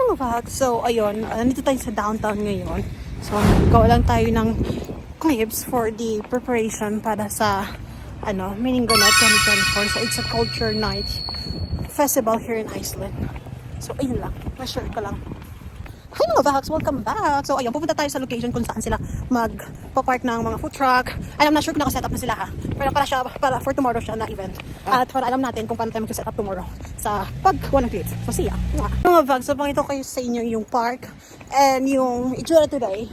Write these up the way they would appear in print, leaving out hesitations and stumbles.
mga Vax. So, ayun, nandito tayo sa downtown ngayon. So, gawa lang tayo ng clips for the preparation para sa, Meningonet 2024. So, it's a culture night festival here in Iceland. So, ayun lang. Ma-share ko lang. Hi mga Vax! Welcome back! So, ayun, pupunta tayo sa location kung saan sila magpa-park ng mga food truck. I'm not sure kung nakaset up na sila ha. Pero para for tomorrow siya na event. At para alam natin kung paano tayo mag-set up tomorrow sa pagkuha ng clips. So, see ya! Mga Vax, so pakita ko kayo sa inyo yung park and yung itsura today.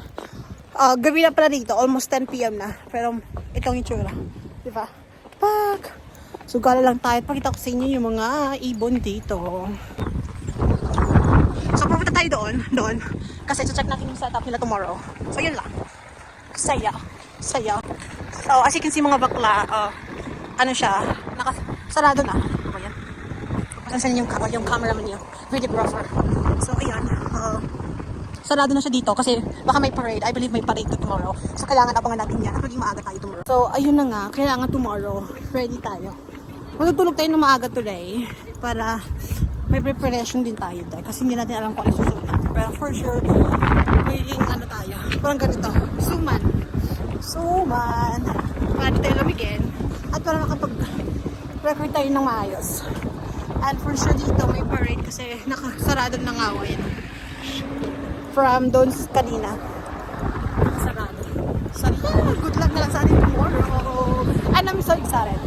Gabi na pala dito, almost 10 PM na. Pero itong itsura. Diba? Park! So, gala lang tayo. Pakita ko sa inyo yung mga ibon dito. So, pupunta tayo doon. Kasi check natin yung setup nila tomorrow. So, yun lang. Saya. So, as you can see mga bakla, siya, nakasarado na. Ayan. Pasansin yung cameraman niyo, videographer. So, ayan. Sarado na siya dito kasi baka may parade. I believe may parade tomorrow. So, kailangan abangan natin yan. Maging maaga tayo tomorrow. So, ayun na nga. Kailangan tomorrow, ready tayo. Magtutulog tayo ng maaga today para may preparation din tayo dahil kasi hindi natin alam kung ano susunod. Pero for sure, magiging tayo. Parang ganito. Suman. Para di tayo lamigin. At para makapag-record tayo ng maayos. And for sure dito may parade kasi nakasarado na nga ngayon. From doon kanina. Sarado. So yeah, good luck na lang sa atin tomorrow. And I'm so excited.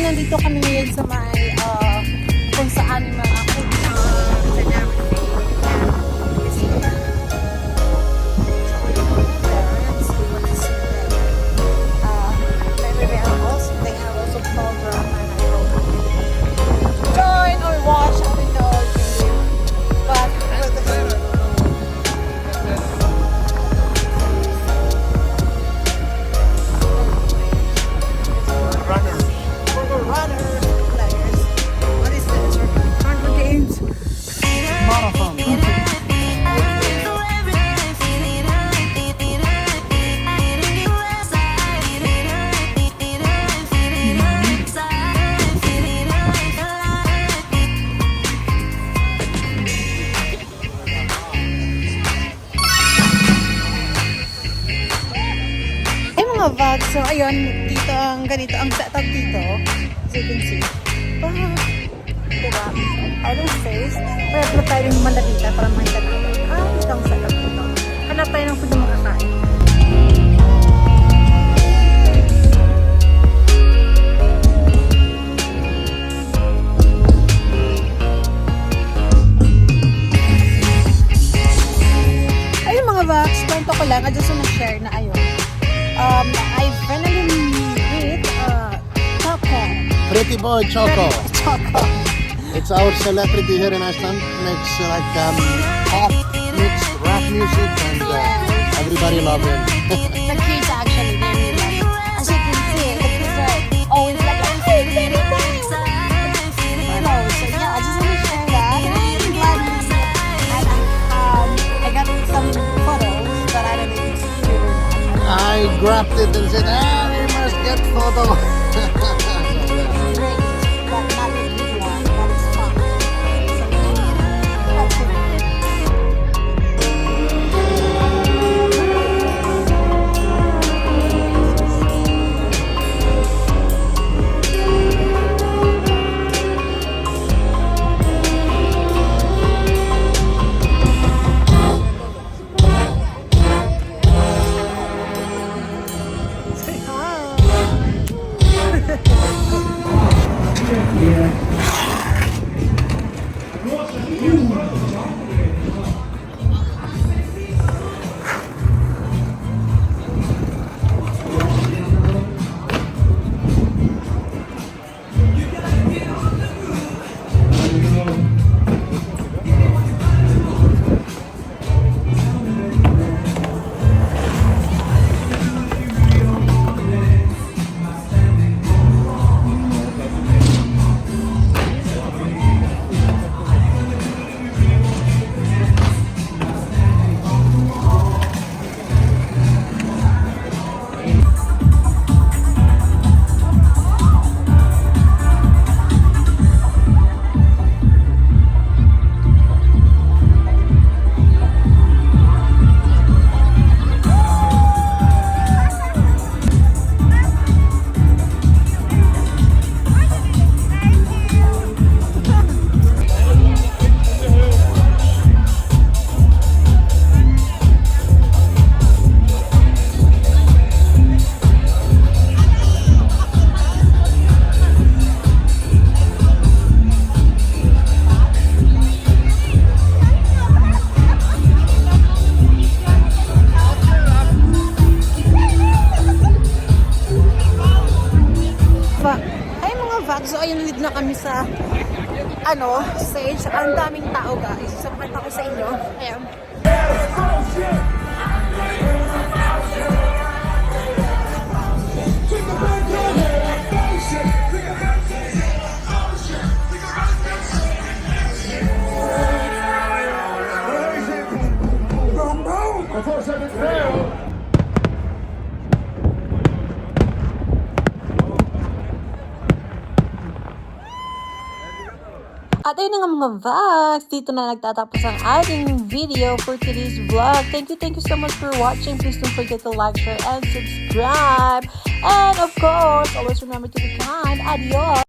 Nandito kami ngayon sa may kung saan mga culture and everything. Maybe they have also program and join or watch, I don't know. But Vax. So, ayun, dito ang ganito, ang setup dito. As you can see. Diba? Outer space. Kaya pala tayo yung mandalita para makita natin. Ito ang setup dito. Hanap tayo ng food na makakain. Ayun mga Vax, kwento ko lang. I just wanna share na ayun. I finally meet Choco. Pretty boy Choco. Choco. It's our celebrity here in Iceland. Makes like pop mixed rap music and everybody love him. The kids actually very love it. As you can see, the kids are always like, hey, baby, baby. So yeah, I just want to share that. I'm glad to see it. And I got some photos, but I don't know if it's true. I grabbed it and said, we must get photo. Great, but not the big one, but it's fun. So, that's it. sa stage. Ang daming tao, guys. So, pakita ko sa inyo. Ayan. At ayun na nga mga vlogs, dito na nagtatapos ang ating video for today's vlog. Thank you so much for watching. Please don't forget to like, share, and subscribe. And of course, always remember to be kind. Adios!